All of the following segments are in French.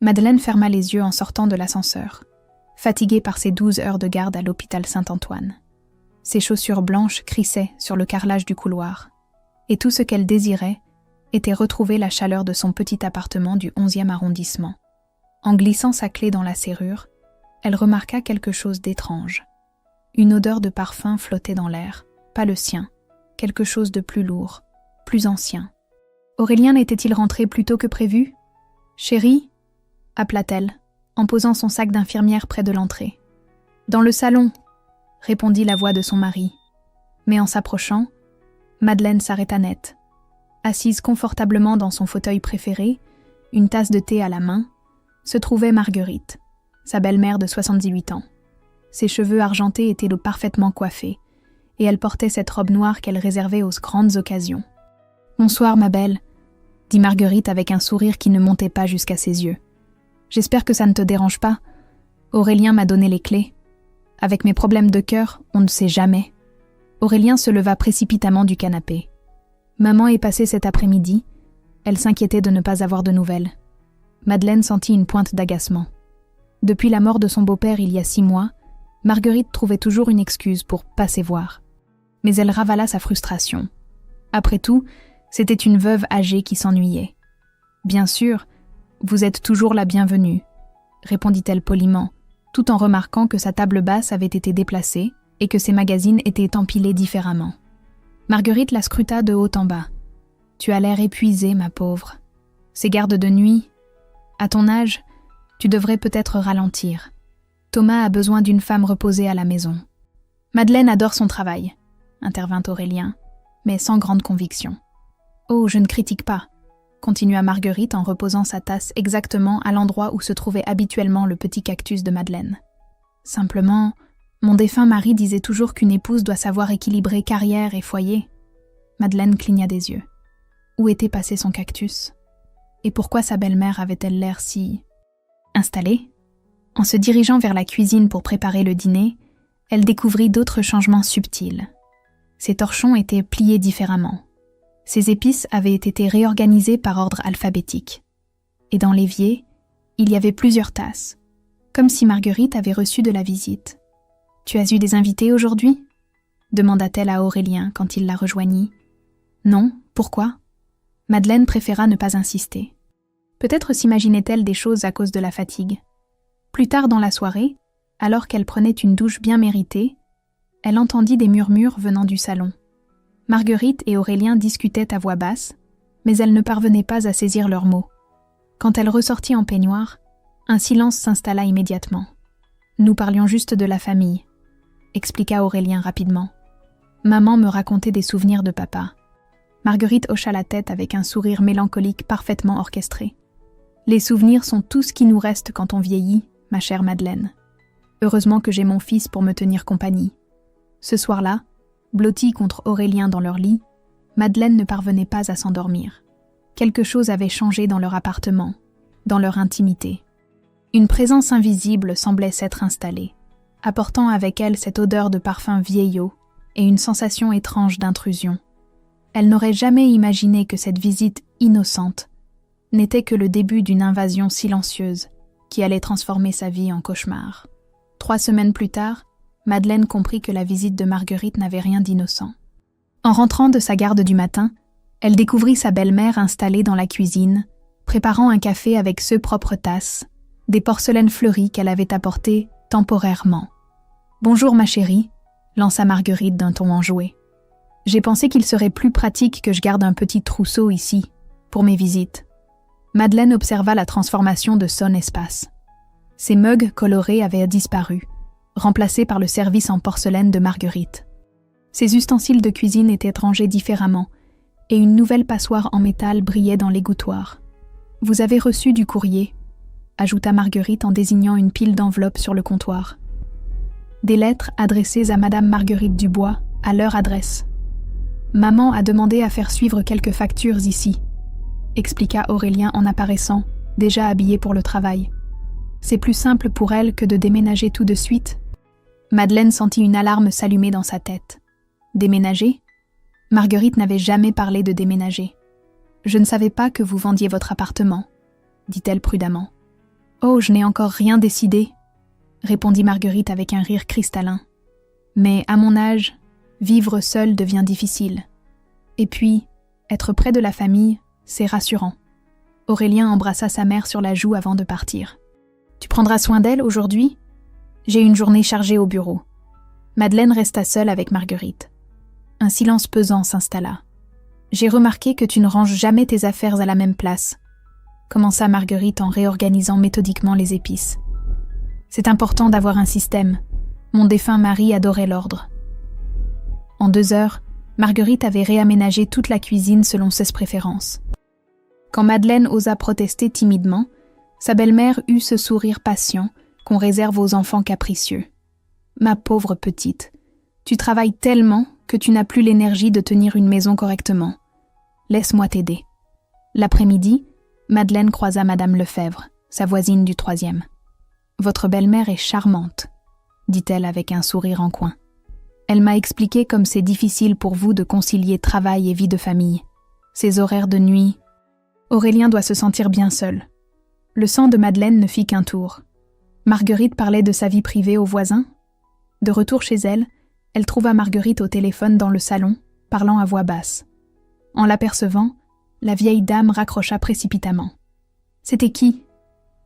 Madeleine ferma les yeux en sortant de l'ascenseur, fatiguée par ses 12 heures de garde à l'hôpital Saint-Antoine. Ses chaussures blanches crissaient sur le carrelage du couloir, et tout ce qu'elle désirait était retrouver la chaleur de son petit appartement du 11e arrondissement. En glissant sa clé dans la serrure, elle remarqua quelque chose d'étrange. Une odeur de parfum flottait dans l'air, pas le sien, quelque chose de plus lourd, plus ancien. Aurélien n'était-il rentré plus tôt que prévu ? « Chérie » appela-t-elle, en posant son sac d'infirmière près de l'entrée. « Dans le salon » répondit la voix de son mari. Mais en s'approchant, Madeleine s'arrêta net. Assise confortablement dans son fauteuil préféré, une tasse de thé à la main, se trouvait Marguerite, sa belle-mère de 78 ans. Ses cheveux argentés étaient parfaitement coiffés, et elle portait cette robe noire qu'elle réservait aux grandes occasions. « Bonsoir, ma belle », dit Marguerite avec un sourire qui ne montait pas jusqu'à ses yeux. « J'espère que ça ne te dérange pas. Aurélien m'a donné les clés. Avec mes problèmes de cœur, on ne sait jamais. » Aurélien se leva précipitamment du canapé. Maman est passée cet après-midi. Elle s'inquiétait de ne pas avoir de nouvelles. Madeleine sentit une pointe d'agacement. Depuis la mort de son beau-père il y a 6 mois, Marguerite trouvait toujours une excuse pour passer voir. Mais elle ravala sa frustration. Après tout, c'était une veuve âgée qui s'ennuyait. « Bien sûr, vous êtes toujours la bienvenue », répondit-elle poliment, tout en remarquant que sa table basse avait été déplacée et que ses magazines étaient empilés différemment. Marguerite la scruta de haut en bas. « Tu as l'air épuisée, ma pauvre. Ces gardes de nuit, à ton âge, tu devrais peut-être ralentir. Thomas a besoin d'une femme reposée à la maison. » « Madeleine adore son travail, » intervint Aurélien, mais sans grande conviction. « Oh, je ne critique pas, » continua Marguerite en reposant sa tasse exactement à l'endroit où se trouvait habituellement le petit cactus de Madeleine. « Simplement, mon défunt mari disait toujours qu'une épouse doit savoir équilibrer carrière et foyer. » Madeleine cligna des yeux. Où était passé son cactus ? Et pourquoi sa belle-mère avait-elle l'air si... installée ? En se dirigeant vers la cuisine pour préparer le dîner, elle découvrit d'autres changements subtils. Ses torchons étaient pliés différemment. Ses épices avaient été réorganisées par ordre alphabétique. Et dans l'évier, il y avait plusieurs tasses, comme si Marguerite avait reçu de la visite. « Tu as eu des invités aujourd'hui ?» demanda-t-elle à Aurélien quand il la rejoignit. « Non, pourquoi ?» Madeleine préféra ne pas insister. Peut-être s'imaginait-elle des choses à cause de la fatigue. Plus tard dans la soirée, alors qu'elle prenait une douche bien méritée, elle entendit des murmures venant du salon. Marguerite et Aurélien discutaient à voix basse, mais elle ne parvenait pas à saisir leurs mots. Quand elle ressortit en peignoir, un silence s'installa immédiatement. « Nous parlions juste de la famille », expliqua Aurélien rapidement. « Maman me racontait des souvenirs de papa. » Marguerite hocha la tête avec un sourire mélancolique parfaitement orchestré. « Les souvenirs sont tout ce qui nous reste quand on vieillit, ma chère Madeleine. Heureusement que j'ai mon fils pour me tenir compagnie. » Ce soir-là, blottie contre Aurélien dans leur lit, Madeleine ne parvenait pas à s'endormir. Quelque chose avait changé dans leur appartement, dans leur intimité. Une présence invisible semblait s'être installée, apportant avec elle cette odeur de parfum vieillot et une sensation étrange d'intrusion. Elle n'aurait jamais imaginé que cette visite innocente n'était que le début d'une invasion silencieuse qui allait transformer sa vie en cauchemar. 3 semaines plus tard, Madeleine comprit que la visite de Marguerite n'avait rien d'innocent. En rentrant de sa garde du matin, elle découvrit sa belle-mère installée dans la cuisine, préparant un café avec 2 propres tasses, des porcelaines fleuries qu'elle avait apportées temporairement. « Bonjour ma chérie », lança Marguerite d'un ton enjoué. « J'ai pensé qu'il serait plus pratique que je garde un petit trousseau ici, pour mes visites. » Madeleine observa la transformation de son espace. Ses mugs colorés avaient disparu, remplacés par le service en porcelaine de Marguerite. Ses ustensiles de cuisine étaient rangés différemment, et une nouvelle passoire en métal brillait dans l'égouttoir. « Vous avez reçu du courrier », ajouta Marguerite en désignant une pile d'enveloppes sur le comptoir. « Des lettres adressées à Madame Marguerite Dubois, à leur adresse. Maman a demandé à faire suivre quelques factures ici, » expliqua Aurélien en apparaissant, déjà habillé pour le travail. « C'est plus simple pour elle que de déménager tout de suite. » Madeleine sentit une alarme s'allumer dans sa tête. Déménager ? Marguerite n'avait jamais parlé de déménager. « Je ne savais pas que vous vendiez votre appartement, » dit-elle prudemment. « Oh, je n'ai encore rien décidé », répondit Marguerite avec un rire cristallin. « Mais à mon âge, vivre seule devient difficile. Et puis, être près de la famille, c'est rassurant. » Aurélien embrassa sa mère sur la joue avant de partir. « Tu prendras soin d'elle aujourd'hui ? J'ai une journée chargée au bureau. » Madeleine resta seule avec Marguerite. Un silence pesant s'installa. « J'ai remarqué que tu ne ranges jamais tes affaires à la même place, » commença Marguerite en réorganisant méthodiquement les épices. « C'est important d'avoir un système. Mon défunt mari adorait l'ordre. » En 2 heures, Marguerite avait réaménagé toute la cuisine selon ses préférences. Quand Madeleine osa protester timidement, sa belle-mère eut ce sourire patient qu'on réserve aux enfants capricieux. « Ma pauvre petite, tu travailles tellement que tu n'as plus l'énergie de tenir une maison correctement. Laisse-moi t'aider. » L'après-midi, Madeleine croisa Madame Lefebvre, sa voisine du 3e. « Votre belle-mère est charmante, » dit-elle avec un sourire en coin. « Elle m'a expliqué comme c'est difficile pour vous de concilier travail et vie de famille. Ces horaires de nuit... » Aurélien doit se sentir bien seul. Le sang de Madeleine ne fit qu'un tour. Marguerite parlait de sa vie privée aux voisins. De retour chez elle, elle trouva Marguerite au téléphone dans le salon, parlant à voix basse. En l'apercevant, la vieille dame raccrocha précipitamment. « C'était qui ?»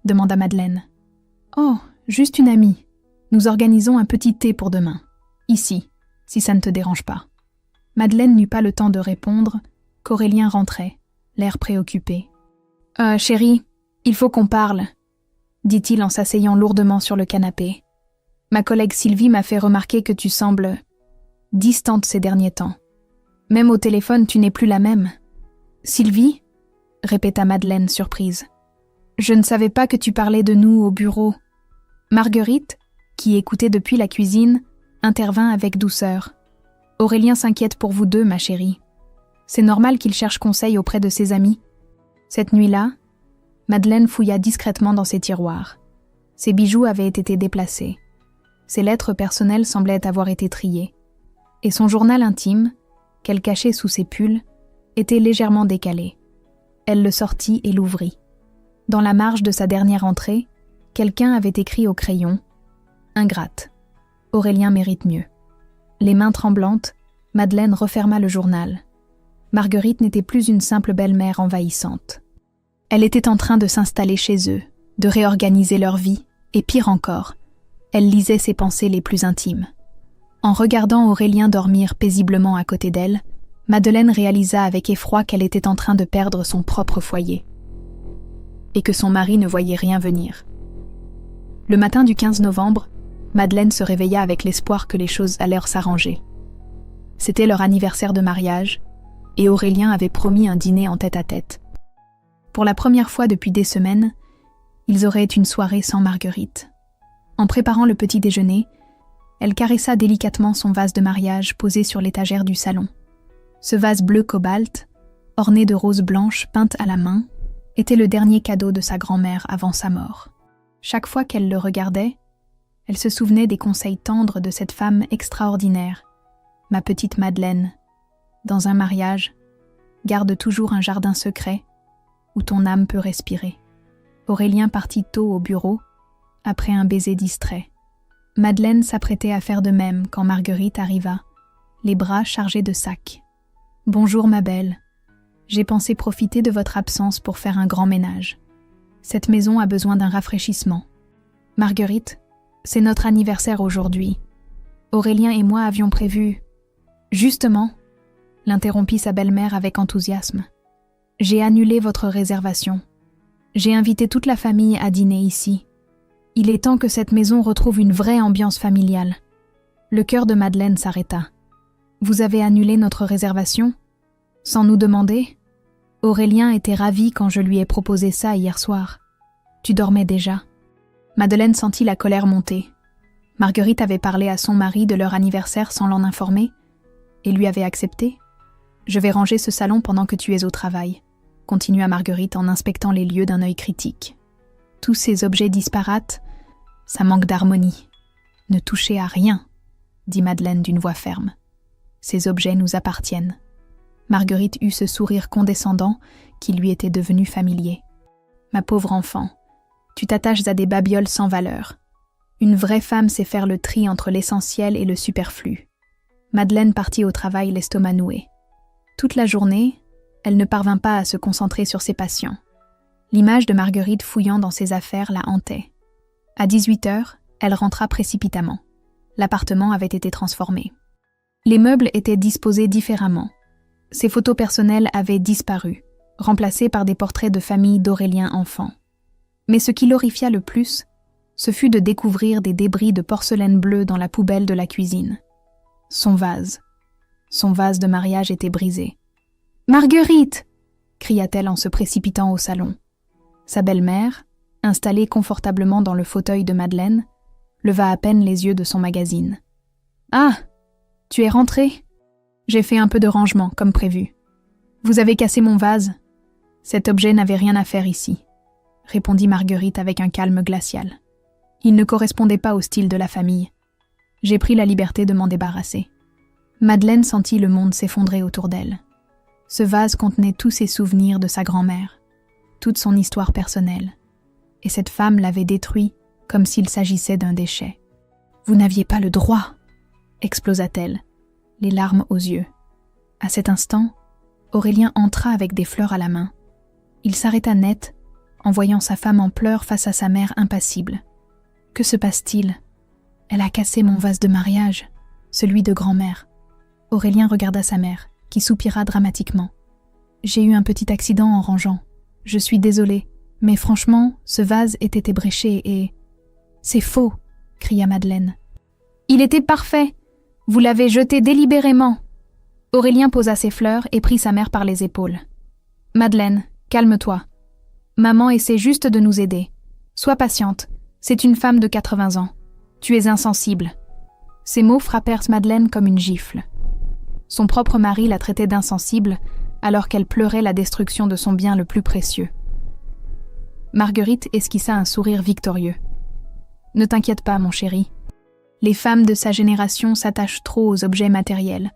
demanda Madeleine. « Oh, juste une amie. Nous organisons un petit thé pour demain. Ici, si ça ne te dérange pas. » Madeleine n'eut pas le temps de répondre, qu'Aurélien rentrait, l'air préoccupé. « Chérie, il faut qu'on parle, » dit-il en s'asseyant lourdement sur le canapé. « Ma collègue Sylvie m'a fait remarquer que tu sembles distante ces derniers temps. Même au téléphone, tu n'es plus la même. »« Sylvie ?» répéta Madeleine, surprise. « Je ne savais pas que tu parlais de nous au bureau. » Marguerite, qui écoutait depuis la cuisine, intervint avec douceur. « Aurélien s'inquiète pour vous deux, ma chérie. C'est normal qu'il cherche conseil auprès de ses amis. » Cette nuit-là, Madeleine fouilla discrètement dans ses tiroirs. Ses bijoux avaient été déplacés. Ses lettres personnelles semblaient avoir été triées. Et son journal intime, qu'elle cachait sous ses pulls, était légèrement décalé. Elle le sortit et l'ouvrit. Dans la marge de sa dernière entrée, quelqu'un avait écrit au crayon « Ingrate. Aurélien mérite mieux. » Les mains tremblantes, Madeleine referma le journal. Marguerite n'était plus une simple belle-mère envahissante. Elle était en train de s'installer chez eux, de réorganiser leur vie, et pire encore, elle lisait ses pensées les plus intimes. En regardant Aurélien dormir paisiblement à côté d'elle, Madeleine réalisa avec effroi qu'elle était en train de perdre son propre foyer, et que son mari ne voyait rien venir. Le matin du 15 novembre, Madeleine se réveilla avec l'espoir que les choses allèrent s'arranger. C'était leur anniversaire de mariage, et Aurélien avait promis un dîner en tête-à-tête. Pour la première fois depuis des semaines, ils auraient une soirée sans Marguerite. En préparant le petit déjeuner, elle caressa délicatement son vase de mariage posé sur l'étagère du salon. Ce vase bleu cobalt, orné de roses blanches peintes à la main, était le dernier cadeau de sa grand-mère avant sa mort. Chaque fois qu'elle le regardait, elle se souvenait des conseils tendres de cette femme extraordinaire. « Ma petite Madeleine, dans un mariage, garde toujours un jardin secret où ton âme peut respirer. » Aurélien partit tôt au bureau, après un baiser distrait. Madeleine s'apprêtait à faire de même quand Marguerite arriva, les bras chargés de sacs. « Bonjour ma belle. J'ai pensé profiter de votre absence pour faire un grand ménage. Cette maison a besoin d'un rafraîchissement. Marguerite, c'est notre anniversaire aujourd'hui. Aurélien et moi avions prévu... » « Justement, » l'interrompit sa belle-mère avec enthousiasme. « J'ai annulé votre réservation. J'ai invité toute la famille à dîner ici. Il est temps que cette maison retrouve une vraie ambiance familiale. » Le cœur de Madeleine s'arrêta. « Vous avez annulé notre réservation ? Sans nous demander ? Aurélien était ravi quand je lui ai proposé ça hier soir. Tu dormais déjà. » Madeleine sentit la colère monter. Marguerite avait parlé à son mari de leur anniversaire sans l'en informer, et lui avait accepté. « Je vais ranger ce salon pendant que tu es au travail », continua Marguerite en inspectant les lieux d'un œil critique. « Tous ces objets disparates, ça manque d'harmonie. Ne touchez à rien, » dit Madeleine d'une voix ferme. « Ces objets nous appartiennent. » Marguerite eut ce sourire condescendant qui lui était devenu familier. « Ma pauvre enfant, Tu t'attaches à des babioles sans valeur. Une vraie femme sait faire le tri entre l'essentiel et le superflu. Madeleine partit au travail l'estomac noué. Toute la journée, elle ne parvint pas à se concentrer sur ses patients. L'image de Marguerite fouillant dans ses affaires la hantait. À 18h, elle rentra précipitamment. L'appartement avait été transformé. Les meubles étaient disposés différemment. Ses photos personnelles avaient disparu, remplacées par des portraits de famille d'Aurélien enfant. Mais ce qui l'horrifia le plus, ce fut de découvrir des débris de porcelaine bleue dans la poubelle de la cuisine. Son vase de mariage était brisé. « Marguerite !» cria-t-elle en se précipitant au salon. Sa belle-mère, installée confortablement dans le fauteuil de Madeleine, leva à peine les yeux de son magazine. « Ah, tu es rentrée ? J'ai fait un peu de rangement, comme prévu. Vous avez cassé mon vase. Cet objet n'avait rien à faire ici, » répondit Marguerite avec un calme glacial. Il ne correspondait pas au style de la famille. J'ai pris la liberté de m'en débarrasser. Madeleine sentit le monde s'effondrer autour d'elle. Ce vase contenait tous ses souvenirs de sa grand-mère, toute son histoire personnelle. Et cette femme l'avait détruit comme s'il s'agissait d'un déchet. « Vous n'aviez pas le droit !» explosa-t-elle, les larmes aux yeux. À cet instant, Aurélien entra avec des fleurs à la main. Il s'arrêta net, en voyant sa femme en pleurs face à sa mère impassible. « Que se passe-t-il ? Elle a cassé mon vase de mariage, celui de grand-mère. » Aurélien regarda sa mère, qui soupira dramatiquement. « J'ai eu un petit accident en rangeant. Je suis désolée, mais franchement, ce vase était ébréché et... »« C'est faux !» cria Madeleine. « Il était parfait. Vous l'avez jeté délibérément. » Aurélien posa ses fleurs et prit sa mère par les épaules. « Madeleine, calme-toi. Maman essaie juste de nous aider. Sois patiente. C'est une femme de 80 ans. Tu es insensible. » Ces mots frappèrent Madeleine comme une gifle. Son propre mari la traitait d'insensible alors qu'elle pleurait la destruction de son bien le plus précieux. Marguerite esquissa un sourire victorieux. « Ne t'inquiète pas, mon chéri. Les femmes de sa génération s'attachent trop aux objets matériels.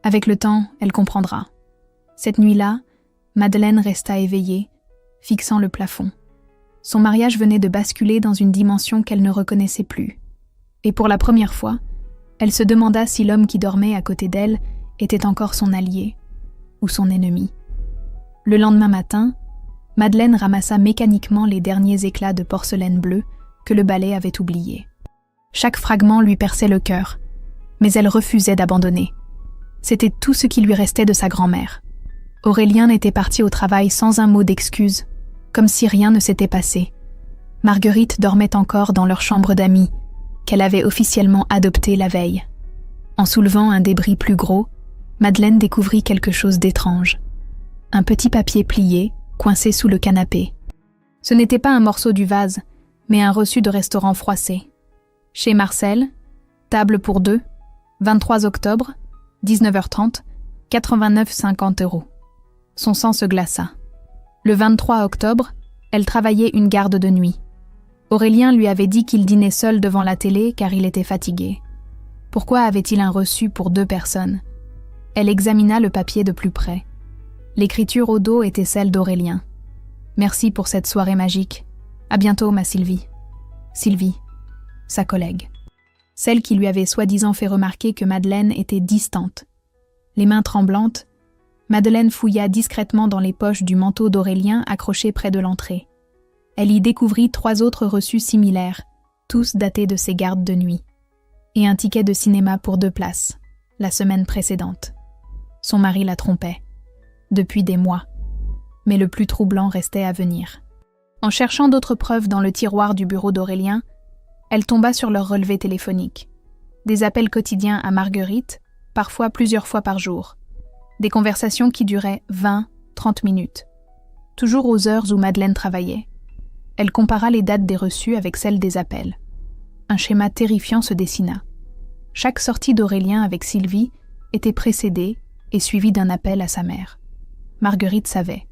Avec le temps, elle comprendra. » Cette nuit-là, Madeleine resta éveillée, fixant le plafond. Son mariage venait de basculer dans une dimension qu'elle ne reconnaissait plus. Et pour la première fois, elle se demanda si l'homme qui dormait à côté d'elle était encore son allié ou son ennemi. Le lendemain matin, Madeleine ramassa mécaniquement les derniers éclats de porcelaine bleue que le balai avait oubliés. Chaque fragment lui perçait le cœur, mais elle refusait d'abandonner. C'était tout ce qui lui restait de sa grand-mère. Aurélien était parti au travail sans un mot d'excuse, comme si rien ne s'était passé. Marguerite dormait encore dans leur chambre d'amis, qu'elle avait officiellement adoptée la veille. En soulevant un débris plus gros, Madeleine découvrit quelque chose d'étrange. Un petit papier plié, coincé sous le canapé. Ce n'était pas un morceau du vase, mais un reçu de restaurant froissé. Chez Marcel, table pour 2, 23 octobre, 19h30, 89,50 €. Son sang se glaça. Le 23 octobre, elle travaillait une garde de nuit. Aurélien lui avait dit qu'il dînait seul devant la télé car il était fatigué. Pourquoi avait-il un reçu pour 2 personnes ? Elle examina le papier de plus près. L'écriture au dos était celle d'Aurélien. « Merci pour cette soirée magique. À bientôt, ma Sylvie. » Sylvie, sa collègue. Celle qui lui avait soi-disant fait remarquer que Madeleine était distante. Les mains tremblantes, Madeleine fouilla discrètement dans les poches du manteau d'Aurélien accroché près de l'entrée. Elle y découvrit 3 autres reçus similaires, tous datés de ses gardes de nuit, et un ticket de cinéma pour 2 places, la semaine précédente. Son mari la trompait, depuis des mois, mais le plus troublant restait à venir. En cherchant d'autres preuves dans le tiroir du bureau d'Aurélien, elle tomba sur leur relevé téléphonique. Des appels quotidiens à Marguerite, parfois plusieurs fois par jour. Des conversations qui duraient 20-30 minutes. Toujours aux heures où Madeleine travaillait. Elle compara les dates des reçus avec celles des appels. Un schéma terrifiant se dessina. Chaque sortie d'Aurélien avec Sylvie était précédée et suivie d'un appel à sa mère. Marguerite savait.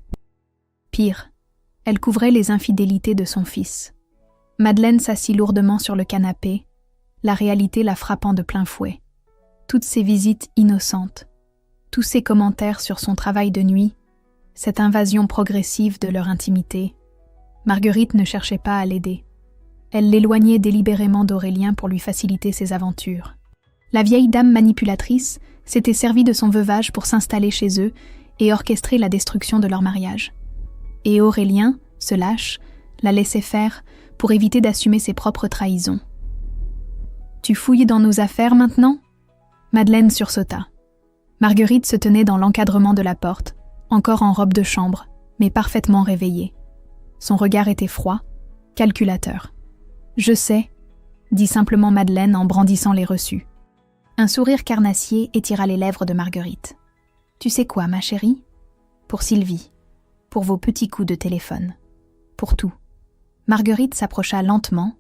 Pire, elle couvrait les infidélités de son fils. Madeleine s'assit lourdement sur le canapé, la réalité la frappant de plein fouet. Toutes ces visites innocentes, tous ces commentaires sur son travail de nuit, cette invasion progressive de leur intimité. Marguerite ne cherchait pas à l'aider. Elle l'éloignait délibérément d'Aurélien pour lui faciliter ses aventures. La vieille dame manipulatrice s'était servie de son veuvage pour s'installer chez eux et orchestrer la destruction de leur mariage. Et Aurélien, ce lâche, la laissait faire pour éviter d'assumer ses propres trahisons. « Tu fouilles dans nos affaires maintenant ?» Madeleine sursauta. Marguerite se tenait dans l'encadrement de la porte, encore en robe de chambre, mais parfaitement réveillée. Son regard était froid, calculateur. « Je sais », dit simplement Madeleine en brandissant les reçus. Un sourire carnassier étira les lèvres de Marguerite. « Tu sais quoi, ma chérie ? Pour Sylvie, pour vos petits coups de téléphone, pour tout. » Marguerite s'approcha lentement,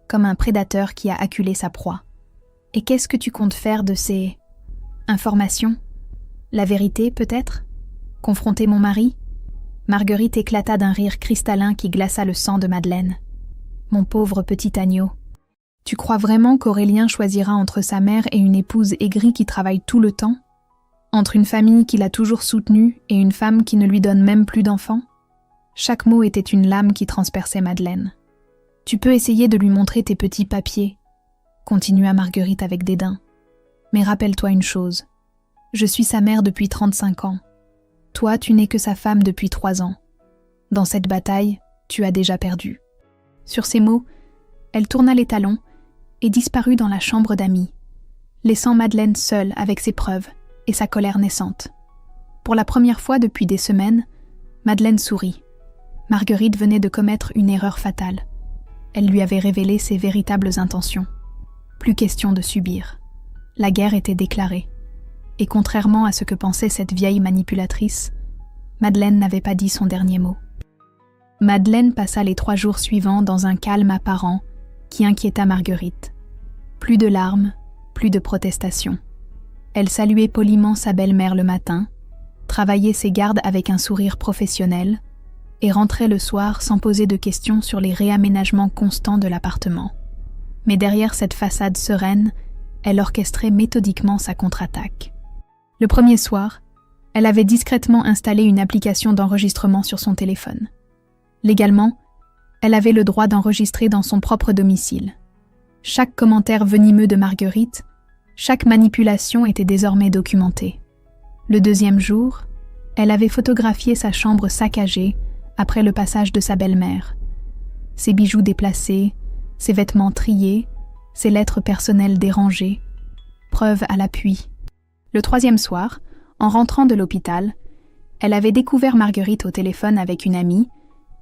comme un prédateur qui a acculé sa proie. « Et qu'est-ce que tu comptes faire de ces... informations ? La vérité, peut-être ? Confronter mon mari ?» Marguerite éclata d'un rire cristallin qui glaça le sang de Madeleine. « Mon pauvre petit agneau, tu crois vraiment qu'Aurélien choisira entre sa mère et une épouse aigrie qui travaille tout le temps ? Entre une famille qu'il a toujours soutenue et une femme qui ne lui donne même plus d'enfants ? » Chaque mot était une lame qui transperçait Madeleine. « Tu peux essayer de lui montrer tes petits papiers, » continua Marguerite avec dédain. « Mais rappelle-toi une chose, je suis sa mère depuis 35 ans. Toi, tu n'es que sa femme depuis 3 ans. Dans cette bataille, tu as déjà perdu. » Sur ces mots, elle tourna les talons et disparut dans la chambre d'amis, laissant Madeleine seule avec ses preuves et sa colère naissante. Pour la première fois depuis des semaines, Madeleine sourit. Marguerite venait de commettre une erreur fatale. Elle lui avait révélé ses véritables intentions. Plus question de subir. La guerre était déclarée. Et contrairement à ce que pensait cette vieille manipulatrice, Madeleine n'avait pas dit son dernier mot. Madeleine passa les 3 jours suivants dans un calme apparent qui inquiéta Marguerite. Plus de larmes, plus de protestations. Elle saluait poliment sa belle-mère le matin, travaillait ses gardes avec un sourire professionnel et rentrait le soir sans poser de questions sur les réaménagements constants de l'appartement. Mais derrière cette façade sereine, elle orchestrait méthodiquement sa contre-attaque. Le premier soir, elle avait discrètement installé une application d'enregistrement sur son téléphone. Légalement, elle avait le droit d'enregistrer dans son propre domicile. Chaque commentaire venimeux de Marguerite, chaque manipulation était désormais documentée. Le 2e jour, elle avait photographié sa chambre saccagée après le passage de sa belle-mère. Ses bijoux déplacés, ses vêtements triés, ses lettres personnelles dérangées, preuve à l'appui. Le 3e soir, en rentrant de l'hôpital, elle avait découvert Marguerite au téléphone avec une amie,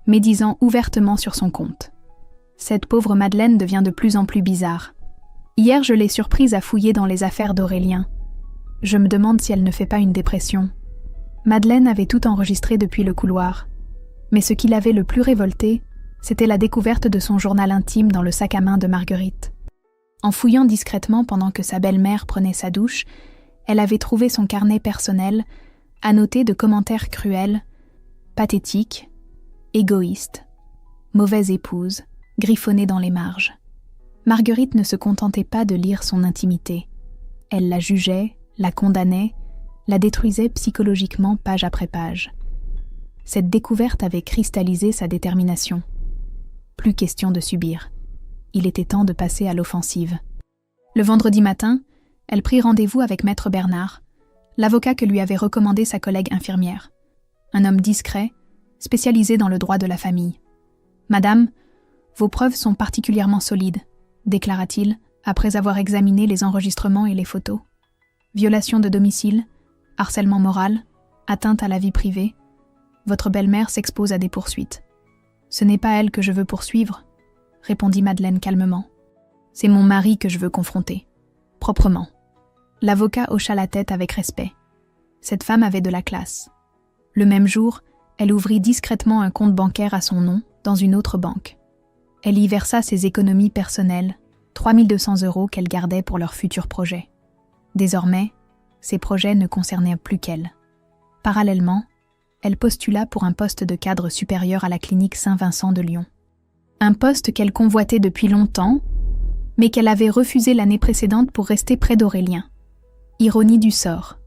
médisant ouvertement sur son compte. Cette pauvre Madeleine devient de plus en plus bizarre. Hier, je l'ai surprise à fouiller dans les affaires d'Aurélien. Je me demande si elle ne fait pas une dépression. Madeleine avait tout enregistré depuis le couloir. Mais ce qui l'avait le plus révoltée, c'était la découverte de son journal intime dans le sac à main de Marguerite. En fouillant discrètement pendant que sa belle-mère prenait sa douche, elle avait trouvé son carnet personnel, annoté de commentaires cruels, pathétiques, égoïstes, mauvaise épouse, griffonnée dans les marges. Marguerite ne se contentait pas de lire son intimité. Elle la jugeait, la condamnait, la détruisait psychologiquement page après page. Cette découverte avait cristallisé sa détermination. Plus question de subir. Il était temps de passer à l'offensive. Le vendredi matin, elle prit rendez-vous avec Maître Bernard, l'avocat que lui avait recommandé sa collègue infirmière. Un homme discret, spécialisé dans le droit de la famille. « Madame, vos preuves sont particulièrement solides », déclara-t-il, après avoir examiné les enregistrements et les photos. « Violation de domicile, harcèlement moral, atteinte à la vie privée. Votre belle-mère s'expose à des poursuites. »« Ce n'est pas elle que je veux poursuivre, » répondit Madeleine calmement. « C'est mon mari que je veux confronter. Proprement. » L'avocat hocha la tête avec respect. Cette femme avait de la classe. Le même jour, elle ouvrit discrètement un compte bancaire à son nom dans une autre banque. Elle y versa ses économies personnelles, 3 200 € qu'elle gardait pour leurs futurs projets. Désormais, ces projets ne concernaient plus qu'elle. Parallèlement, elle postula pour un poste de cadre supérieur à la clinique Saint-Vincent de Lyon. Un poste qu'elle convoitait depuis longtemps, mais qu'elle avait refusé l'année précédente pour rester près d'Aurélien. Ironie du sort.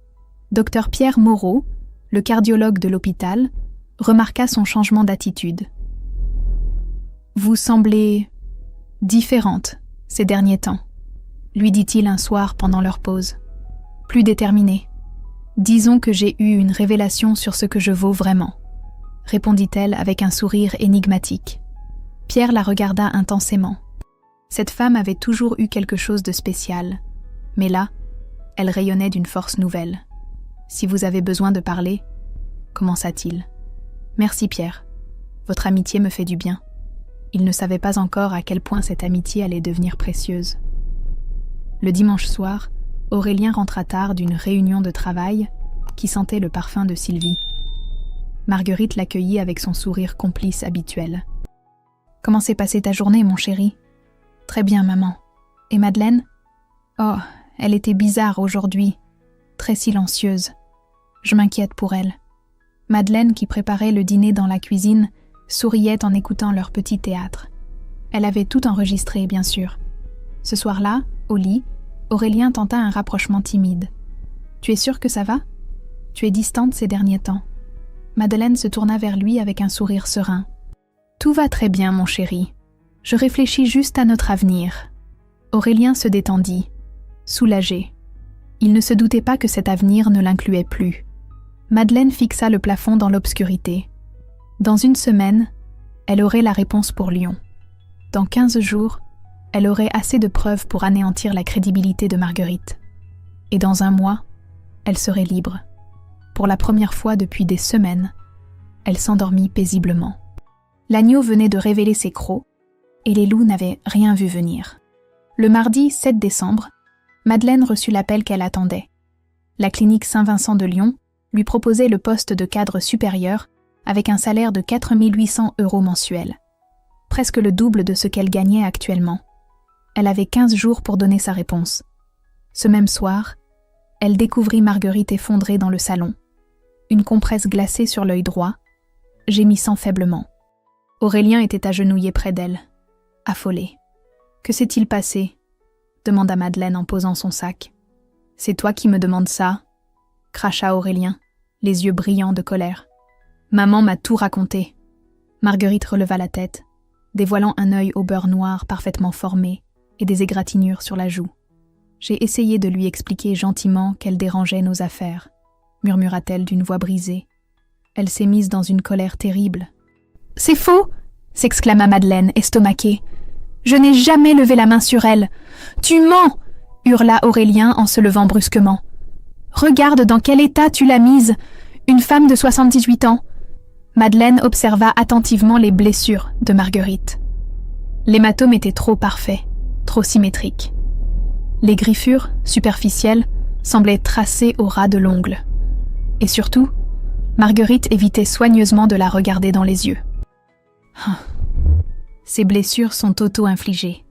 Dr Pierre Moreau, le cardiologue de l'hôpital, remarqua son changement d'attitude. Vous semblez différente ces derniers temps, lui dit-il un soir pendant leur pause. Plus déterminée. Disons que j'ai eu une révélation sur ce que je vaux vraiment, répondit-elle avec un sourire énigmatique. Pierre la regarda intensément. Cette femme avait toujours eu quelque chose de spécial, mais là, elle rayonnait d'une force nouvelle. Si vous avez besoin de parler, commença-t-il. Merci Pierre, votre amitié me fait du bien. Il ne savait pas encore à quel point cette amitié allait devenir précieuse. Le dimanche soir, Aurélien rentra tard d'une réunion de travail qui sentait le parfum de Sylvie. Marguerite l'accueillit avec son sourire complice habituel. « Comment s'est passée ta journée, mon chéri ?»« Très bien, maman. Et Madeleine ?»« Oh, elle était bizarre aujourd'hui, très silencieuse. Je m'inquiète pour elle. » Madeleine, qui préparait le dîner dans la cuisine, souriait en écoutant leur petit théâtre. Elle avait tout enregistré, bien sûr. Ce soir-là, au lit, Aurélien tenta un rapprochement timide. « Tu es sûre que ça va ? Tu es distante ces derniers temps. » Madeleine se tourna vers lui avec un sourire serein. « Tout va très bien, mon chéri. Je réfléchis juste à notre avenir. » Aurélien se détendit, soulagé. Il ne se doutait pas que cet avenir ne l'incluait plus. Madeleine fixa le plafond dans l'obscurité. Dans une semaine, elle aurait la réponse pour Lyon. Dans 15 jours, elle aurait assez de preuves pour anéantir la crédibilité de Marguerite. Et dans un mois, elle serait libre. Pour la première fois depuis des semaines, elle s'endormit paisiblement. L'agneau venait de révéler ses crocs, et les loups n'avaient rien vu venir. Le mardi 7 décembre, Madeleine reçut l'appel qu'elle attendait. La clinique Saint-Vincent de Lyon lui proposait le poste de cadre supérieur avec un salaire de 4 800 € mensuels. Presque le double de ce qu'elle gagnait actuellement. Elle avait 15 jours pour donner sa réponse. Ce même soir, elle découvrit Marguerite effondrée dans le salon, une compresse glacée sur l'œil droit, gémissant faiblement. Aurélien était agenouillé près d'elle, affolé. « Que s'est-il passé ?» demanda Madeleine en posant son sac. « C'est toi qui me demandes ça ?» cracha Aurélien, les yeux brillants de colère. « Maman m'a tout raconté. » Marguerite releva la tête, dévoilant un œil au beurre noir parfaitement formé et des égratignures sur la joue. « J'ai essayé de lui expliquer gentiment qu'elle dérangeait nos affaires, » murmura-t-elle d'une voix brisée. Elle s'est mise dans une colère terrible. « C'est faux !» s'exclama Madeleine, estomaquée. « Je n'ai jamais levé la main sur elle. Tu mens !» hurla Aurélien en se levant brusquement. « Regarde dans quel état tu l'as mise, une femme de 78 ans. » Madeleine observa attentivement les blessures de Marguerite. L'hématome était trop parfait, trop symétrique. Les griffures, superficielles, semblaient tracées au ras de l'ongle. Et surtout, Marguerite évitait soigneusement de la regarder dans les yeux. « Ces blessures sont auto-infligées, »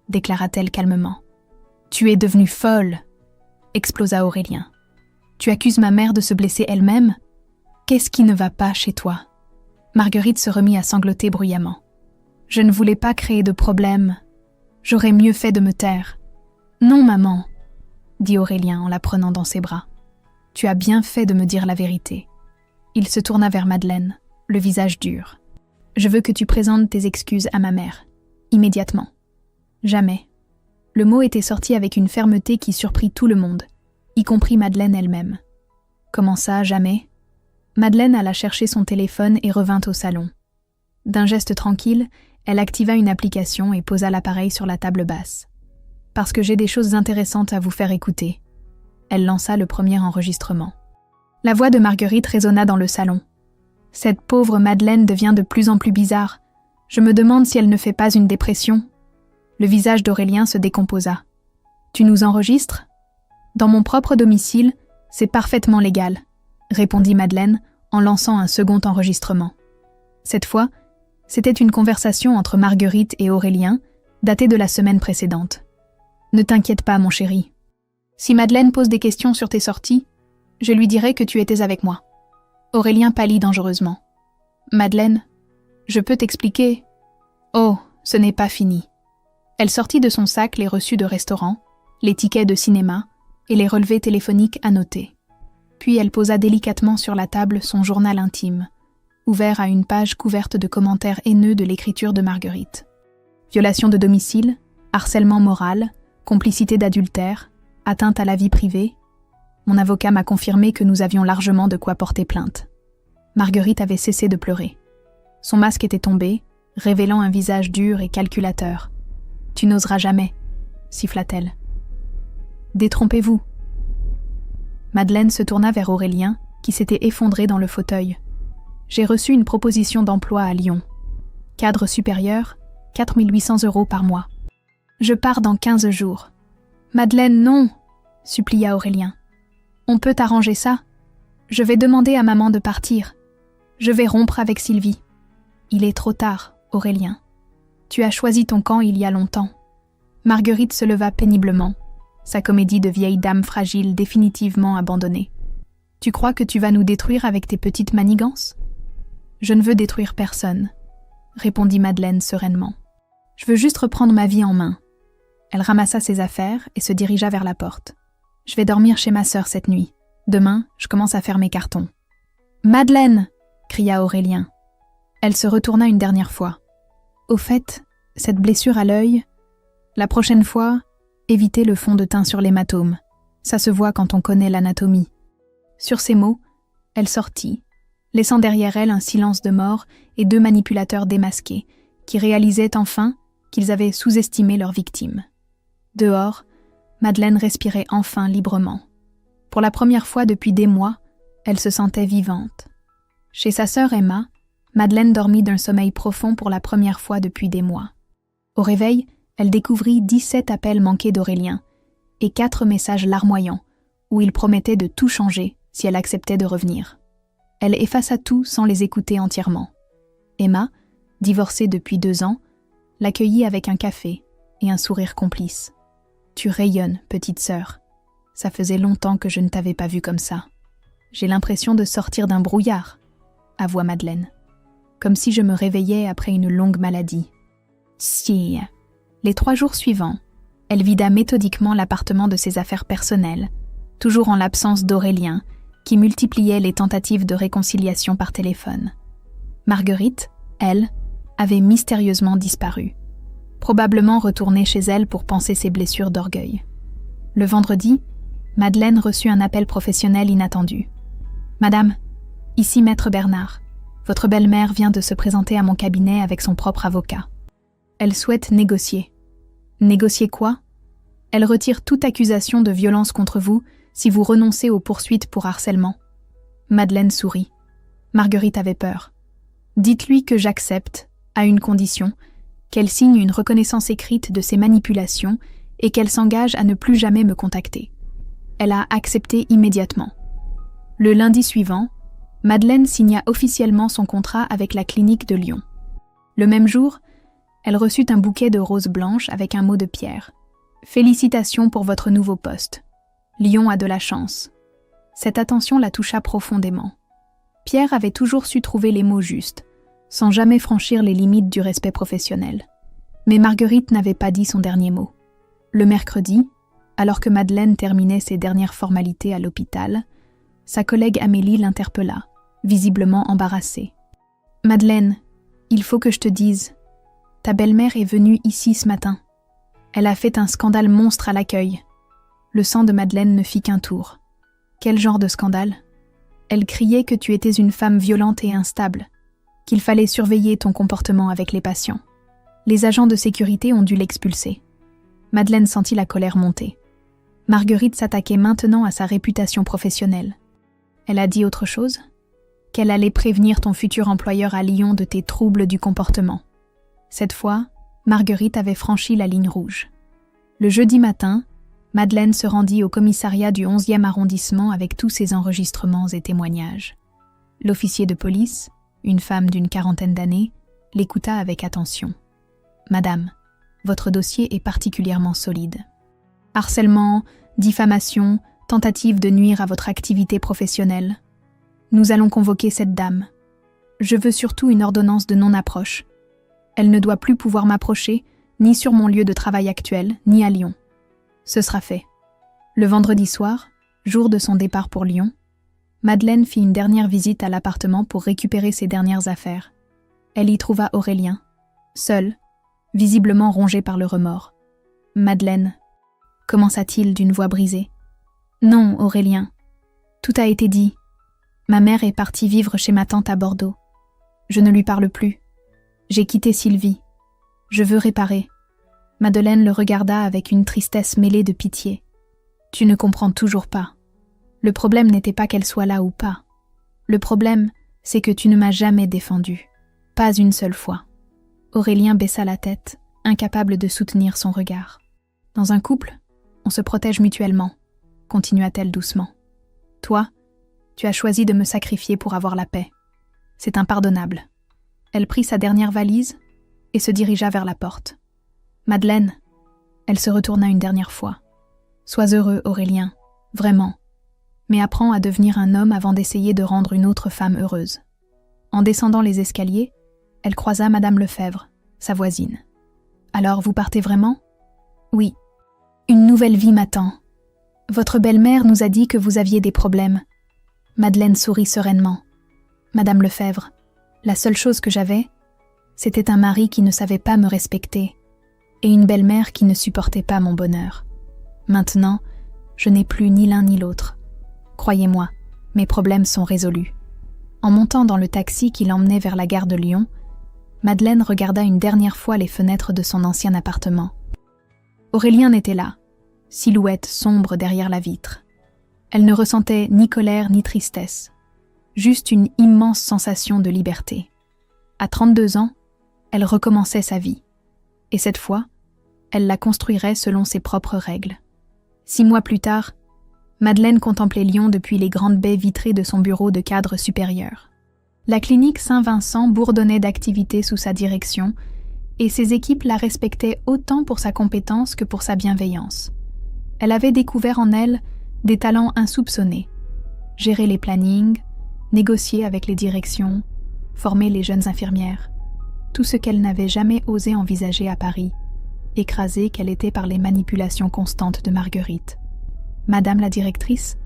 déclara-t-elle calmement. « Tu es devenue folle » explosa Aurélien. « Tu accuses ma mère de se blesser elle-même ? Qu'est-ce qui ne va pas chez toi ?» Marguerite se remit à sangloter bruyamment. « Je ne voulais pas créer de problème. J'aurais mieux fait de me taire. »« Non, maman, » dit Aurélien en la prenant dans ses bras. « Tu as bien fait de me dire la vérité. » Il se tourna vers Madeleine, le visage dur. « Je veux que tu présentes tes excuses à ma mère, immédiatement. » Jamais. Le mot était sorti avec une fermeté qui surprit tout le monde, y compris Madeleine elle-même. « Comment ça, jamais ?» Madeleine alla chercher son téléphone et revint au salon. D'un geste tranquille, elle activa une application et posa l'appareil sur la table basse. « Parce que j'ai des choses intéressantes à vous faire écouter. » Elle lança le premier enregistrement. La voix de Marguerite résonna dans le salon. « Cette pauvre Madeleine devient de plus en plus bizarre. Je me demande si elle ne fait pas une dépression. » Le visage d'Aurélien se décomposa. « Tu nous enregistres ? » « Dans mon propre domicile, c'est parfaitement légal. » répondit Madeleine en lançant un second enregistrement. Cette fois, c'était une conversation entre Marguerite et Aurélien, datée de la semaine précédente. « Ne t'inquiète pas, mon chéri. Si Madeleine pose des questions sur tes sorties, je lui dirai que tu étais avec moi. » Aurélien pâlit dangereusement. « Madeleine, je peux t'expliquer. » « Oh, ce n'est pas fini. » Elle sortit de son sac les reçus de restaurant, les tickets de cinéma et les relevés téléphoniques annotés. Puis elle posa délicatement sur la table son journal intime, ouvert à une page couverte de commentaires haineux de l'écriture de Marguerite. Violation de domicile, harcèlement moral, complicité d'adultère, atteinte à la vie privée. Mon avocat m'a confirmé que nous avions largement de quoi porter plainte. Marguerite avait cessé de pleurer. Son masque était tombé, révélant un visage dur et calculateur. « Tu n'oseras jamais », siffla-t-elle. « Détrompez-vous. » Madeleine se tourna vers Aurélien, qui s'était effondré dans le fauteuil. « J'ai reçu une proposition d'emploi à Lyon. Cadre supérieur, 4 800 € par mois. Je pars dans 15 jours. »« Madeleine, non !» supplia Aurélien. « On peut arranger ça. Je vais demander à maman de partir. Je vais rompre avec Sylvie. » « Il est trop tard, Aurélien. Tu as choisi ton camp il y a longtemps. » Marguerite se leva péniblement, sa comédie de vieille dame fragile définitivement abandonnée. « Tu crois que tu vas nous détruire avec tes petites manigances ? » « Je ne veux détruire personne, » répondit Madeleine sereinement. « Je veux juste reprendre ma vie en main. » Elle ramassa ses affaires et se dirigea vers la porte. « Je vais dormir chez ma sœur cette nuit. Demain, je commence à faire mes cartons. »« Madeleine !» cria Aurélien. Elle se retourna une dernière fois. « Au fait, cette blessure à l'œil, la prochaine fois, évitez le fond de teint sur l'hématome. Ça se voit quand on connaît l'anatomie. » Sur ces mots, elle sortit, laissant derrière elle un silence de mort et 2 manipulateurs démasqués, qui réalisaient enfin qu'ils avaient sous-estimé leur victime. Dehors, Madeleine respirait enfin librement. Pour la première fois depuis des mois, elle se sentait vivante. Chez sa sœur Emma, Madeleine dormit d'un sommeil profond pour la première fois depuis des mois. Au réveil, elle découvrit 17 appels manqués d'Aurélien et 4 messages larmoyants où il promettait de tout changer si elle acceptait de revenir. Elle effaça tout sans les écouter entièrement. Emma, divorcée depuis 2 ans, l'accueillit avec un café et un sourire complice. « Tu rayonnes, petite sœur. Ça faisait longtemps que je ne t'avais pas vue comme ça. J'ai l'impression de sortir d'un brouillard, » avoua Madeleine. Comme si je me réveillais après une longue maladie. Si. Les 3 jours suivants, elle vida méthodiquement l'appartement de ses affaires personnelles, toujours en l'absence d'Aurélien, qui multipliait les tentatives de réconciliation par téléphone. Marguerite, elle, avait mystérieusement disparu, probablement retournée chez elle pour panser ses blessures d'orgueil. Le vendredi, Madeleine reçut un appel professionnel inattendu. « Madame, ici Maître Bernard. Votre belle-mère vient de se présenter à mon cabinet avec son propre avocat. Elle souhaite négocier. » « Négocier quoi ? Elle retire toute accusation de violence contre vous si vous renoncez aux poursuites pour harcèlement. » Madeleine sourit. Marguerite avait peur. « Dites-lui que j'accepte, à une condition, qu'elle signe une reconnaissance écrite de ses manipulations et qu'elle s'engage à ne plus jamais me contacter. » Elle a accepté immédiatement. Le lundi suivant, Madeleine signa officiellement son contrat avec la clinique de Lyon. Le même jour, elle reçut un bouquet de roses blanches avec un mot de Pierre. « Félicitations pour votre nouveau poste. Lyon a de la chance. » Cette attention la toucha profondément. Pierre avait toujours su trouver les mots justes, sans jamais franchir les limites du respect professionnel. Mais Marguerite n'avait pas dit son dernier mot. Le mercredi, alors que Madeleine terminait ses dernières formalités à l'hôpital, sa collègue Amélie l'interpella, visiblement embarrassée. « Madeleine, il faut que je te dise, ta belle-mère est venue ici ce matin. Elle a fait un scandale monstre à l'accueil. » Le sang de Madeleine ne fit qu'un tour. Quel genre de scandale ? Elle criait que tu étais une femme violente et instable, qu'il fallait surveiller ton comportement avec les patients. Les agents de sécurité ont dû l'expulser. Madeleine sentit la colère monter. Marguerite s'attaquait maintenant à sa réputation professionnelle. Elle a dit autre chose ? Qu'elle allait prévenir ton futur employeur à Lyon de tes troubles du comportement. Cette fois, Marguerite avait franchi la ligne rouge. Le jeudi matin, Madeleine se rendit au commissariat du 11e arrondissement avec tous ses enregistrements et témoignages. L'officier de police, une femme d'une 40aine d'années, l'écouta avec attention. « Madame, votre dossier est particulièrement solide. Harcèlement, diffamation, tentative de nuire à votre activité professionnelle. Nous allons convoquer cette dame. Je veux surtout une ordonnance de non-approche. Elle ne doit plus pouvoir m'approcher, ni sur mon lieu de travail actuel, ni à Lyon. Ce sera fait. » Le vendredi soir, jour de son départ pour Lyon, Madeleine fit une dernière visite à l'appartement pour récupérer ses dernières affaires. Elle y trouva Aurélien, seul, visiblement rongé par le remords. « Madeleine » commença-t-il d'une voix brisée. « Non, Aurélien. Tout a été dit. Ma mère est partie vivre chez ma tante à Bordeaux. Je ne lui parle plus. J'ai quitté Sylvie. Je veux réparer. » Madeleine le regarda avec une tristesse mêlée de pitié. « Tu ne comprends toujours pas. Le problème n'était pas qu'elle soit là ou pas. Le problème, c'est que tu ne m'as jamais défendu. Pas une seule fois. » Aurélien baissa la tête, incapable de soutenir son regard. « Dans un couple, on se protège mutuellement, » continua-t-elle doucement. « Toi, tu as choisi de me sacrifier pour avoir la paix. C'est impardonnable. » Elle prit sa dernière valise et se dirigea vers la porte. « Madeleine » Elle se retourna une dernière fois. « Sois heureux, Aurélien, vraiment. Mais apprends à devenir un homme avant d'essayer de rendre une autre femme heureuse. » En descendant les escaliers, elle croisa Madame Lefebvre, sa voisine. « Alors, vous partez vraiment ? » ?»« Oui. Une nouvelle vie m'attend. Votre belle-mère nous a dit que vous aviez des problèmes. » Madeleine sourit sereinement. « Madame Lefebvre, la seule chose que j'avais, c'était un mari qui ne savait pas me respecter et une belle-mère qui ne supportait pas mon bonheur. Maintenant, je n'ai plus ni l'un ni l'autre. Croyez-moi, mes problèmes sont résolus. » En montant dans le taxi qui l'emmenait vers la gare de Lyon, Madeleine regarda une dernière fois les fenêtres de son ancien appartement. Aurélien n'était là, silhouette sombre derrière la vitre. Elle ne ressentait ni colère ni tristesse, juste une immense sensation de liberté. À 32 ans, elle recommençait sa vie. Et cette fois, elle la construirait selon ses propres règles. 6 mois plus tard, Madeleine contemplait Lyon depuis les grandes baies vitrées de son bureau de cadre supérieur. La clinique Saint-Vincent bourdonnait d'activités sous sa direction et ses équipes la respectaient autant pour sa compétence que pour sa bienveillance. Elle avait découvert en elle des talents insoupçonnés. Gérer les plannings, négocier avec les directions, former les jeunes infirmières. Tout ce qu'elle n'avait jamais osé envisager à Paris, écrasée qu'elle était par les manipulations constantes de Marguerite. « Madame la directrice ?»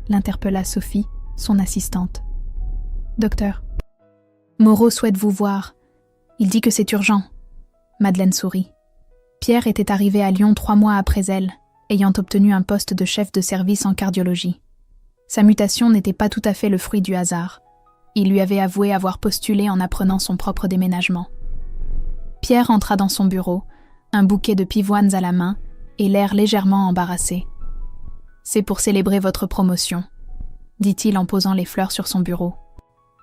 l'interpella Sophie, son assistante. « Docteur, Moreau souhaite vous voir. Il dit que c'est urgent. » Madeleine sourit. Pierre était arrivé à Lyon 3 mois après elle, ayant obtenu un poste de chef de service en cardiologie. Sa mutation n'était pas tout à fait le fruit du hasard. Il lui avait avoué avoir postulé en apprenant son propre déménagement. Pierre entra dans son bureau, un bouquet de pivoines à la main et l'air légèrement embarrassé. « C'est pour célébrer votre promotion », dit-il en posant les fleurs sur son bureau.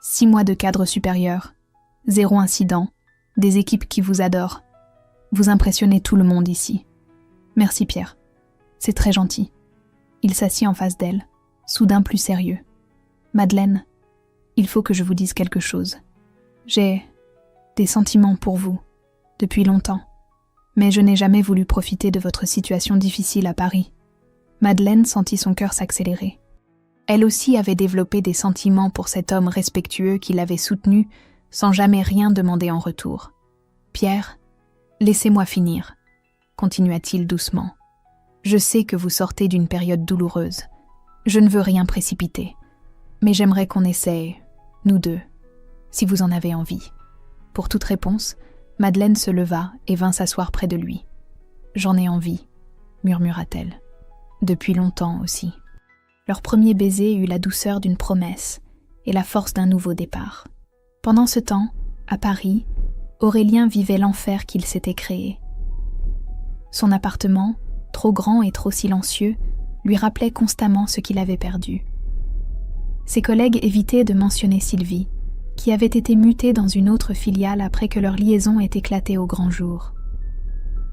6 mois de cadre supérieur, 0 incident, des équipes qui vous adorent. Vous impressionnez tout le monde ici. Merci Pierre, c'est très gentil. Il s'assit en face d'elle, soudain plus sérieux. Madeleine, il faut que je vous dise quelque chose. J'ai des sentiments pour vous, depuis longtemps, mais je n'ai jamais voulu profiter de votre situation difficile à Paris. Madeleine sentit son cœur s'accélérer. Elle aussi avait développé des sentiments pour cet homme respectueux qui l'avait soutenue sans jamais rien demander en retour. « Pierre, laissez-moi finir, » continua-t-il doucement. « Je sais que vous sortez d'une période douloureuse. Je ne veux rien précipiter, mais j'aimerais qu'on essaie, nous deux, si vous en avez envie. » Pour toute réponse, Madeleine se leva et vint s'asseoir près de lui. « J'en ai envie, » murmura-t-elle. « Depuis longtemps aussi. » Leur premier baiser eut la douceur d'une promesse et la force d'un nouveau départ. Pendant ce temps, à Paris, Aurélien vivait l'enfer qu'il s'était créé. Son appartement, trop grand et trop silencieux, lui rappelait constamment ce qu'il avait perdu. Ses collègues évitaient de mentionner Sylvie, qui avait été mutée dans une autre filiale après que leur liaison ait éclaté au grand jour.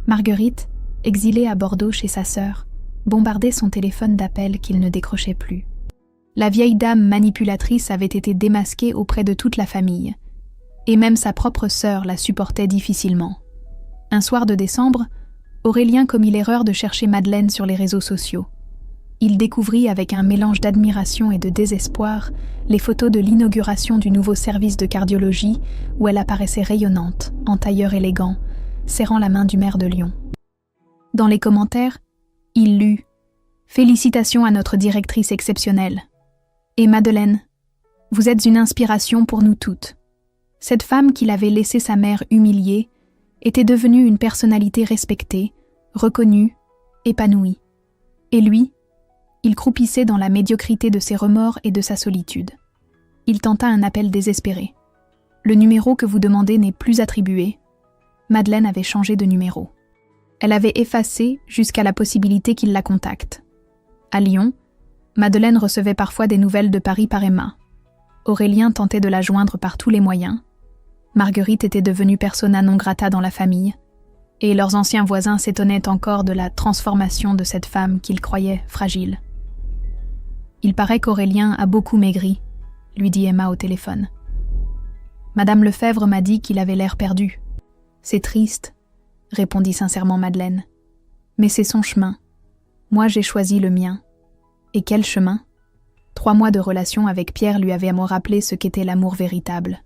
Marguerite, exilée à Bordeaux chez sa sœur, bombardait son téléphone d'appels qu'il ne décrochait plus. La vieille dame manipulatrice avait été démasquée auprès de toute la famille, et même sa propre sœur la supportait difficilement. Un soir de décembre, Aurélien commit l'erreur de chercher Madeleine sur les réseaux sociaux. Il découvrit avec un mélange d'admiration et de désespoir les photos de l'inauguration du nouveau service de cardiologie où elle apparaissait rayonnante, en tailleur élégant, serrant la main du maire de Lyon. Dans les commentaires, il lut « Félicitations à notre directrice exceptionnelle » Et Madeleine, vous êtes une inspiration pour nous toutes. Cette femme qui l'avait laissé sa mère humiliée était devenue une personnalité respectée, reconnue, épanouie. Et lui, il croupissait dans la médiocrité de ses remords et de sa solitude. Il tenta un appel désespéré. Le numéro que vous demandez n'est plus attribué. Madeleine avait changé de numéro. Elle avait effacé jusqu'à la possibilité qu'il la contacte. À Lyon, Madeleine recevait parfois des nouvelles de Paris par Emma. Aurélien tentait de la joindre par tous les moyens. Marguerite était devenue persona non grata dans la famille, et leurs anciens voisins s'étonnaient encore de la transformation de cette femme qu'ils croyaient fragile. « Il paraît qu'Aurélien a beaucoup maigri », lui dit Emma au téléphone. « Madame Lefebvre m'a dit qu'il avait l'air perdu. »« C'est triste, » répondit sincèrement Madeleine. « Mais c'est son chemin. Moi j'ai choisi le mien. » Et quel chemin ? 3 mois de relation avec Pierre lui avaient rappelé ce qu'était l'amour véritable.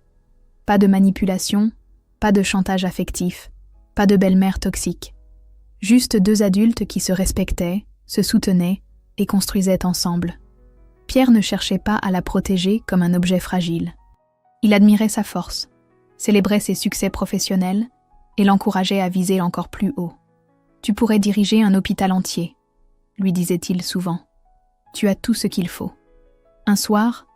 Pas de manipulation, pas de chantage affectif, pas de belle-mère toxique. Juste 2 adultes qui se respectaient, se soutenaient et construisaient ensemble. Pierre ne cherchait pas à la protéger comme un objet fragile. Il admirait sa force, célébrait ses succès professionnels et l'encourageait à viser encore plus haut. « Tu pourrais diriger un hôpital entier », lui disait-il souvent. « Tu as tout ce qu'il faut. » Un soir,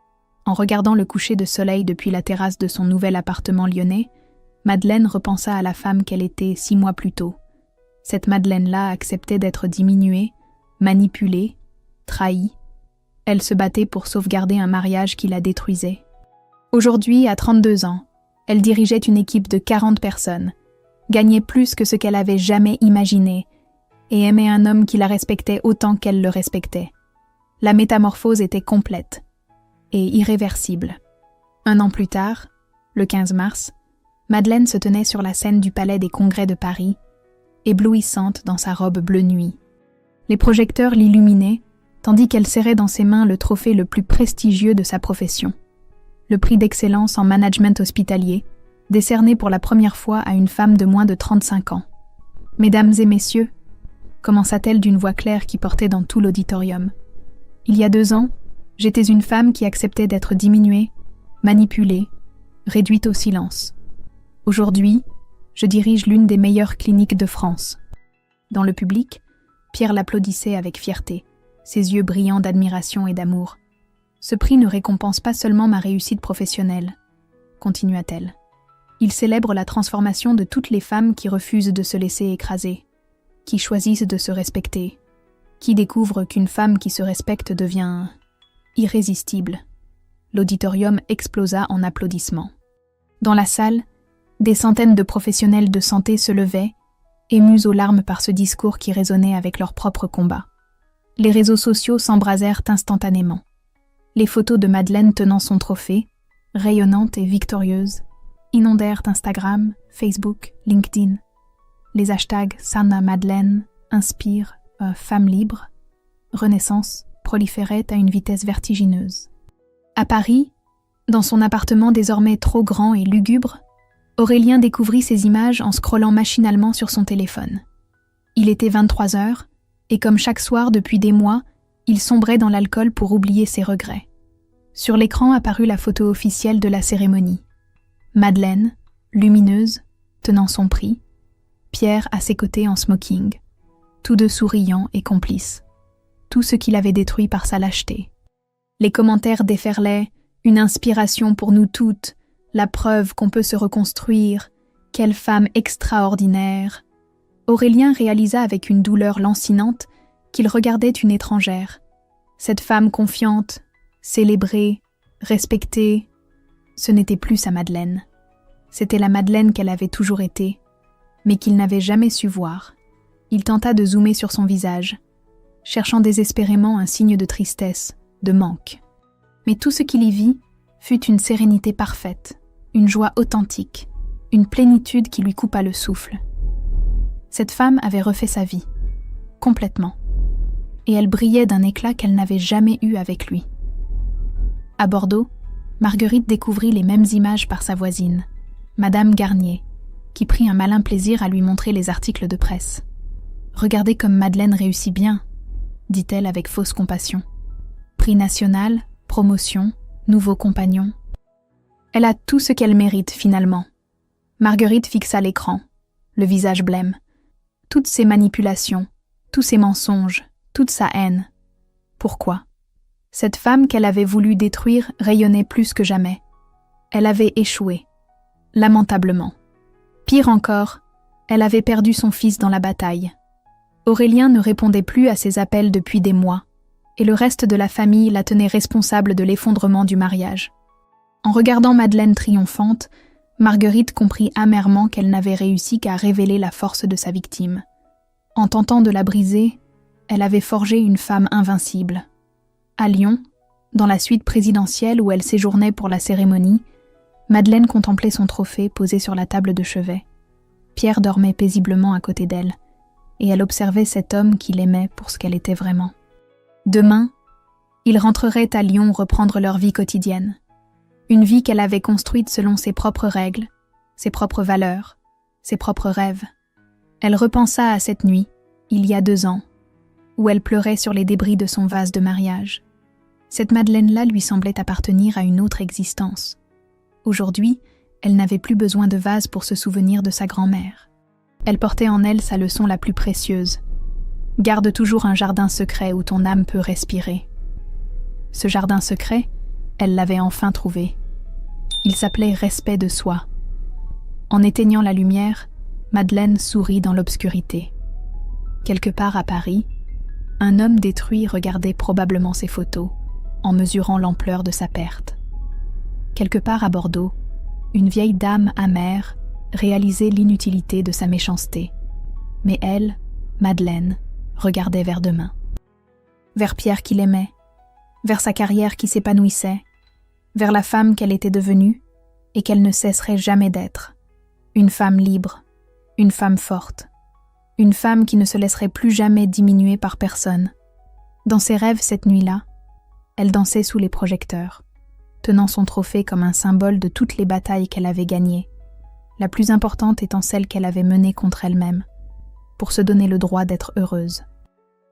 en regardant le coucher de soleil depuis la terrasse de son nouvel appartement lyonnais, Madeleine repensa à la femme qu'elle était 6 mois plus tôt. Cette Madeleine-là acceptait d'être diminuée, manipulée, trahie. Elle se battait pour sauvegarder un mariage qui la détruisait. Aujourd'hui, à 32 ans, elle dirigeait une équipe de 40 personnes, gagnait plus que ce qu'elle avait jamais imaginé et aimait un homme qui la respectait autant qu'elle le respectait. La métamorphose était complète et irréversible. 1 an plus tard, le 15 mars, Madeleine se tenait sur la scène du Palais des Congrès de Paris, éblouissante dans sa robe bleu nuit. Les projecteurs l'illuminaient, tandis qu'elle serrait dans ses mains le trophée le plus prestigieux de sa profession, le prix d'excellence en management hospitalier, décerné pour la première fois à une femme de moins de 35 ans. « Mesdames et messieurs », commença-t-elle d'une voix claire qui portait dans tout l'auditorium. « Il y a 2 ans, j'étais une femme qui acceptait d'être diminuée, manipulée, réduite au silence. Aujourd'hui, je dirige l'une des meilleures cliniques de France. » Dans le public, Pierre l'applaudissait avec fierté, ses yeux brillants d'admiration et d'amour. « Ce prix ne récompense pas seulement ma réussite professionnelle, » continua-t-elle. « Il célèbre la transformation de toutes les femmes qui refusent de se laisser écraser, qui choisissent de se respecter, qui découvrent qu'une femme qui se respecte devient irrésistible. » L'auditorium explosa en applaudissements. Dans la salle, des centaines de professionnels de santé se levaient, émus aux larmes par ce discours qui résonnait avec leur propre combat. Les réseaux sociaux s'embrasèrent instantanément. Les photos de Madeleine tenant son trophée, rayonnante et victorieuse, inondèrent Instagram, Facebook, LinkedIn. Les hashtags Sana Madeleine, Inspire, Femme libre, Renaissance proliféraient à une vitesse vertigineuse. À Paris, dans son appartement désormais trop grand et lugubre, Aurélien découvrit ces images en scrollant machinalement sur son téléphone. Il était 23 heures, et comme chaque soir depuis des mois, il sombrait dans l'alcool pour oublier ses regrets. Sur l'écran apparut la photo officielle de la cérémonie. Madeleine, lumineuse, tenant son prix, Pierre à ses côtés en smoking, tous 2 souriants et complices. Tout ce qu'il avait détruit par sa lâcheté. Les commentaires déferlaient, une inspiration pour nous toutes, la preuve qu'on peut se reconstruire, quelle femme extraordinaire. Aurélien réalisa avec une douleur lancinante qu'il regardait une étrangère. Cette femme confiante, célébrée, respectée, ce n'était plus sa Madeleine. C'était la Madeleine qu'elle avait toujours été, mais qu'il n'avait jamais su voir. Il tenta de zoomer sur son visage, cherchant désespérément un signe de tristesse, de manque. Mais tout ce qu'il y vit fut une sérénité parfaite, une joie authentique, une plénitude qui lui coupa le souffle. Cette femme avait refait sa vie, complètement, et elle brillait d'un éclat qu'elle n'avait jamais eu avec lui. À Bordeaux, Marguerite découvrit les mêmes images par sa voisine, Madame Garnier, qui prit un malin plaisir à lui montrer les articles de presse. « Regardez comme Madeleine réussit bien », dit-elle avec fausse compassion. « Prix national, promotion, nouveau compagnon. Elle a tout ce qu'elle mérite finalement. Marguerite fixa l'écran, le visage blême. Toutes ses manipulations, tous ses mensonges, toute sa haine. Pourquoi? Cette femme qu'elle avait voulu détruire rayonnait plus que jamais. Elle avait échoué, lamentablement. Pire encore, elle avait perdu son fils dans la bataille. Aurélien ne répondait plus à ses appels depuis des mois, et le reste de la famille la tenait responsable de l'effondrement du mariage. En regardant Madeleine triomphante, Marguerite comprit amèrement qu'elle n'avait réussi qu'à révéler la force de sa victime. En tentant de la briser, elle avait forgé une femme invincible. À Lyon, dans la suite présidentielle où elle séjournait pour la cérémonie, Madeleine contemplait son trophée posé sur la table de chevet. Pierre dormait paisiblement à côté d'elle, et elle observait cet homme qui l'aimait pour ce qu'elle était vraiment. Demain, ils rentreraient à Lyon reprendre leur vie quotidienne. Une vie qu'elle avait construite selon ses propres règles, ses propres valeurs, ses propres rêves. Elle repensa à cette nuit, il y a 2 ans, où elle pleurait sur les débris de son vase de mariage. Cette Madeleine-là lui semblait appartenir à une autre existence. Aujourd'hui, elle n'avait plus besoin de vase pour se souvenir de sa grand-mère. Elle portait en elle sa leçon la plus précieuse. Garde toujours un jardin secret où ton âme peut respirer. Ce jardin secret, elle l'avait enfin trouvé. Il s'appelait respect de soi. En éteignant la lumière, Madeleine sourit dans l'obscurité. Quelque part à Paris, un homme détruit regardait probablement ses photos, en mesurant l'ampleur de sa perte. Quelque part à Bordeaux, une vieille dame amère réalisait l'inutilité de sa méchanceté. Mais elle, Madeleine, regardait vers demain. Vers Pierre qui l'aimait, vers sa carrière qui s'épanouissait, vers la femme qu'elle était devenue et qu'elle ne cesserait jamais d'être. Une femme libre, une femme forte, une femme qui ne se laisserait plus jamais diminuer par personne. Dans ses rêves cette nuit-là, elle dansait sous les projecteurs, tenant son trophée comme un symbole de toutes les batailles qu'elle avait gagnées, la plus importante étant celle qu'elle avait menée contre elle-même, pour se donner le droit d'être heureuse.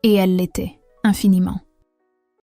Et elle l'était, infiniment.